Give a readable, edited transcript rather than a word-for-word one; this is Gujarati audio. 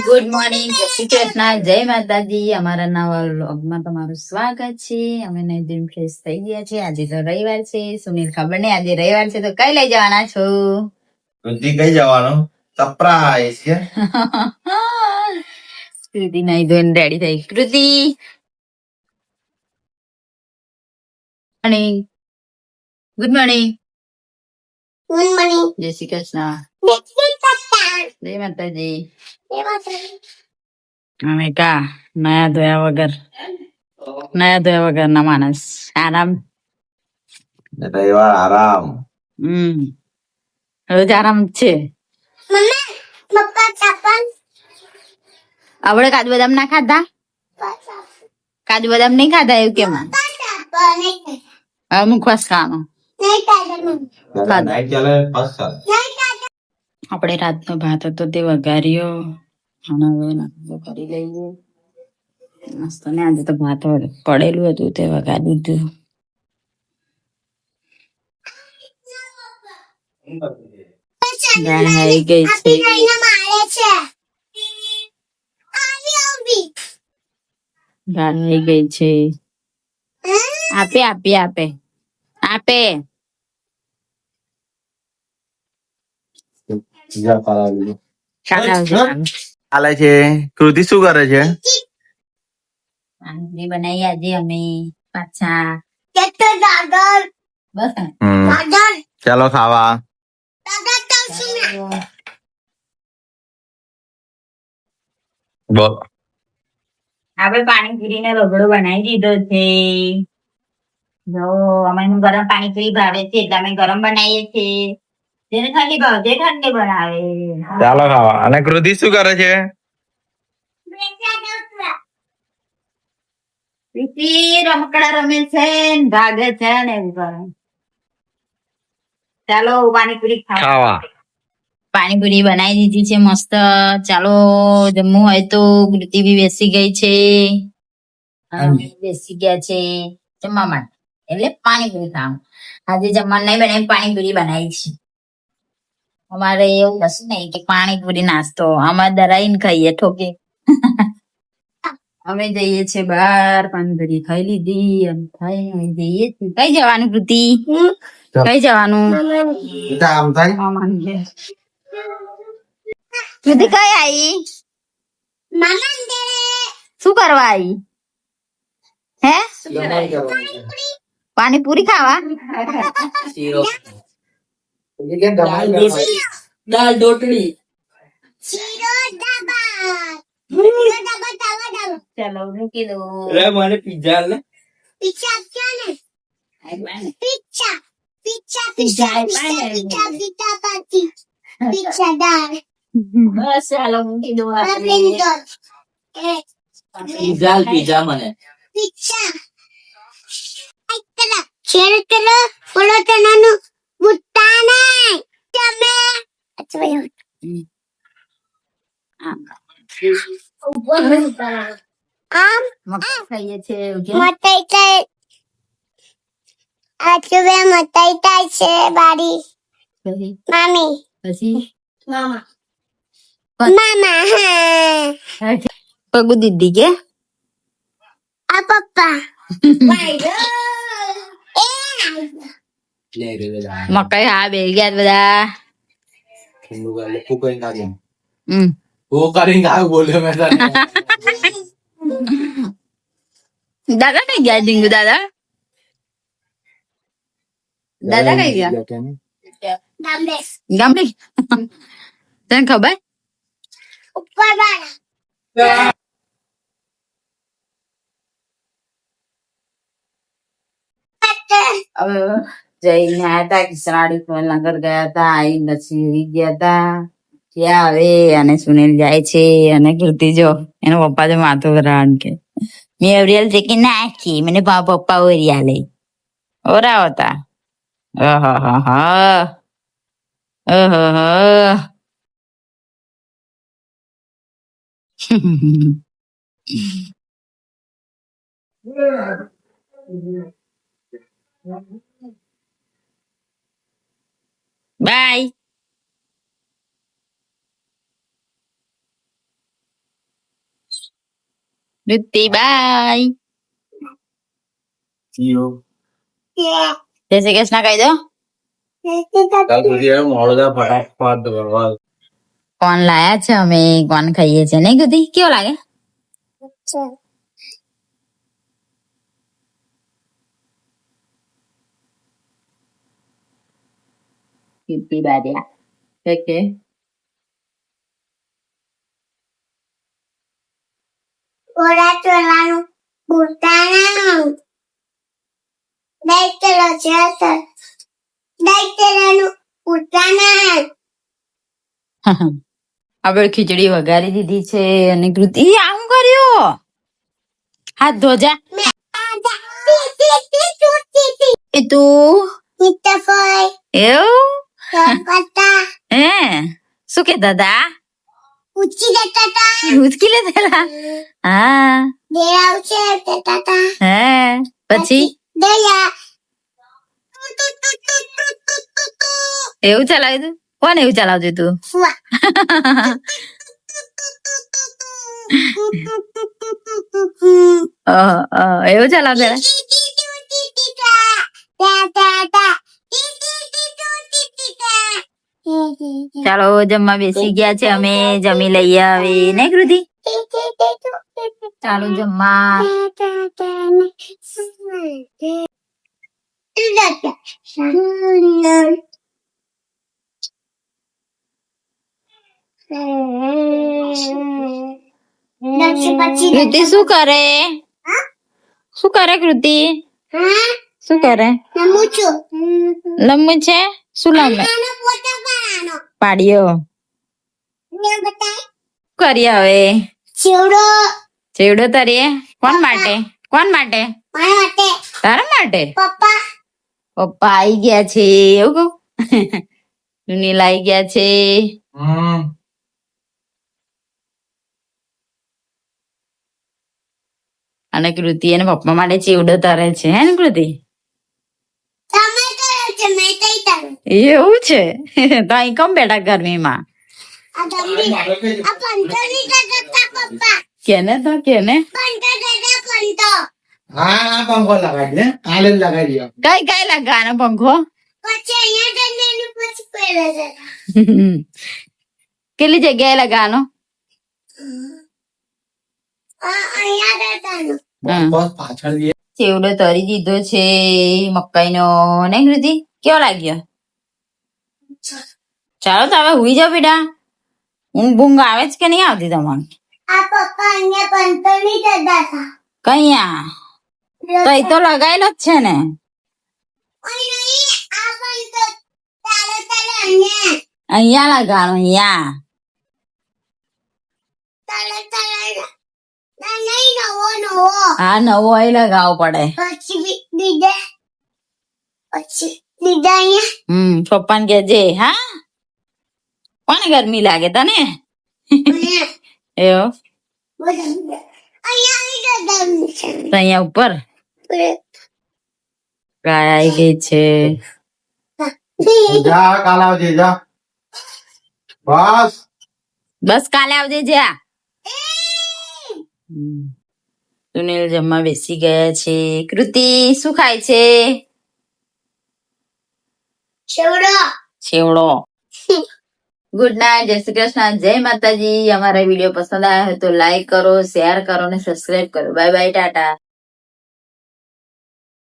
ગુડ મોર્નિંગ, જય શ્રી કૃષ્ણ, જય માતાજી. અમારા નવા વ્લોગમાં તમારું સ્વાગત છે. અમે નઈ ફ્રેશ થઈ ગયા છે. આજે તો રવિવાર છે. સુનિલ ખબર નહીં આજે રવિવાર છે તો કઈ લઈ જવાના છો? કૃતિ કઈ જવાનું? સરપ્રાઈઝ છે. કૃતિ નહીં ધોઈને રેડી થઈ. કૃતિ morning. Good morning. Good morning. જય શ્રી કૃષ્ણ, જય માતાજી. અમે કા નયા ધોયા વગર ના માણસ. આરામ. રવિવાર આરામ. રોજ આરામ છે. આપણે કાજુ બદામ ના ખાધા? કાજુ બદામ નહીં ખાધા એવું કેમ? હવે મુખવાસ ખાવાનો. નાઈટ ચાલે ફર્સ્ટ ચાલે. આપણે રાતનો ભાત હતો તે વઘાર્યો અને હવે નાસ્તો કરી લઈએ. નાસ્તો ને આજે તો ભાત પડેલું હતું તે વઘારી દીધું. ગાય આવી ગઈ છે. ગાય આવી ગઈ છે. આપે આપે આપે આપે. ચાલે છે. કૃતિ શું કરે છે? વાનગી બનાવી આજે અમે પાછા. ચાલો ખાવા. આપણે પાણીપુરી ને રગડો બનાવી દીધો છે. જો અમે ગરમ પાણીપુરી ભાવે છે એટલે અમે ગરમ બનાવીએ છીએ. જેને ઠંડી ભાવે તે ઠંડી બનાવે. ચાલો ખાવા. અને કૃતિ શું કરે છે? રમકડા રમે છે ને ભાગે છે ને એવું કરે. ચાલો પાણીપુરી ખાવા. પાણીપુરી બનાવી દીધી છે મસ્ત. ચાલો જમવું હોય તો. કૃતિ બી બેસી ગઈ છે. બેસી ગયા છે જમવા માટે. એટલે પાણીપુરી ખાવા. આજે જમવાનું નહીં બનાવી પાણીપુરી બનાવી છે. અમારે એવું કશું નહીં કે પાણીપુરી નાસ્તો અમારે દરાઈને ખાઈએ ઠોકે. અમે જઈએ છીએ બહાર. પાણીપુરી ખાઈ લીધી અને ખાઈ જઈએ છીએ. કઈ જવાનું કૃતિ? કઈ જવાનું? કૃતિ કઈ આવી? શું કરવા આવી? હે પાણીપુરી ખાવા? દાળ ઢોકળી. ચાલો મૂકી દો. મને પિઝા ને બસ ચાલો મૂકી દો. પિઝા મને ખાઈએ છીએ. પગુ દીદી કે પપ્પા મકાઈ હા બે ગયા બધા. દાદા કઈ ગયા? ડીંગુ દાદા દાદા કઈ ગયા? ગામડે. તને ખબર? હવે જઈને આયા હતા. કિસરાડી નગર ગયા હતા. આઈ પછી ગયા હતા. ત્યાં હવે અને સુનિલ જાય છે અને કૃતિ જો એનો પપ્પા તો માથું ભરાણ કે મેં એવરિયલ છે કે નાખી મને પપ્પા ઓરિયા લઈ ઓરા હતા. બાય. કૃતિ બાય. જય શ્રી કૃષ્ણ કહી દો. કોણ લાયા છે અમે, કોણ ખાઈએ છે નહીં કૃતિ? કેવો લાગે? કૃતિ બાર્યા કે ઓરા ચોલાનું બુટાનું દાઈતેલો છે દાઈતેલાનું બુટાના આપણે ખીચડી વઘારી દીધી છે અને કૃતિ આમ કર્યો. હાથ ધોજા. એ તું એવું હે શું કેતા હતા? ઉચી દેતા તા ઉચકી લેતા. હા દેરાવ છે દેતા તા હે પછી દયા એવું ચલાવ્યું તું? કોણ એવું ચલાવતું તું? ફુવા એવું ચલાવતા? ચાલો જમવા બેસી ગયા છે અમે, જમી લઈએ હવે ને કૃતિ? ચાલો જમવા. કૃતિ શું કરે? શું કરે કૃતિ? શું કરે? લંબુ છે? શું લંબે? પાડ્યો. કરીએ હવે ચેવડો તરીએ. કોણ માટે? કોણ માટે? તારા માટે? પપ્પા પપ્પા આઈ ગયા છે એવું કહું? સુનીલ આઈ ગયા છે. અને કૃતિ એને પપ્પા માટે ચેવડો તરે છે હે ને કૃતિ? તમે કરો છે મેં તઈ તારું એવું છે? તો અહીં કેમ બેઠા ગરમીમાં? આ દમડી આ પંતો ની જગતા પપ્પા કેને તો કેને પંતો દાદા પંતો હા પંખો લગાડી દે કાલે જ લગાડી દો કઈ કઈ લગાનો પંખો? પછી અહીંયા જઈને પછી પહેરે છે કેટલી જગ્યાએ લગાનો? અહીંયા દાદાનું બસ પાછળ દે ચેવડો તરી દીધો છે મકાઈનો ને કૃતિ? કેવો લાગ્યો? ચાલો તો હવે હુઈ જાઓ બેટા. ઊંઘ બૂંઘ આવે છે કે નહીં આવતી તમારે? આ પપ્પા અહીંયા પંતો ની જગતા હતા કયા તો એ તો લગાયેલો જ છે ને. આ પંતો ચાલો ચાલો અહીંયા અહીંયા લગાનો અહીંયા. ચાલો ચાલો ના નહીં નવો નવો હા નવો અહીં લગાવવો પડે. પછી બીજા અહીંયા પપ્પાને કેજે હા. કોને ગરમી લાગે તને? એવો તો અહીંયા ઉપર ગાય આવી ગઈ છે. જા કાલ આવજે જા બસ બસ કાલે આવજે જ્યાં. સુનિલ જમવા બેસી ગયા છે. કૃતિ શું ખાય છે? છેવડો. ગુડ નાઇટ, જય શ્રી કૃષ્ણ, જય માતાજી. અમારા વિડીયો પસંદ આવ્યો હોય તો લાઈક કરો, શેર કરો અને સબસ્ક્રાઇબ કરો. Bye bye, Tata.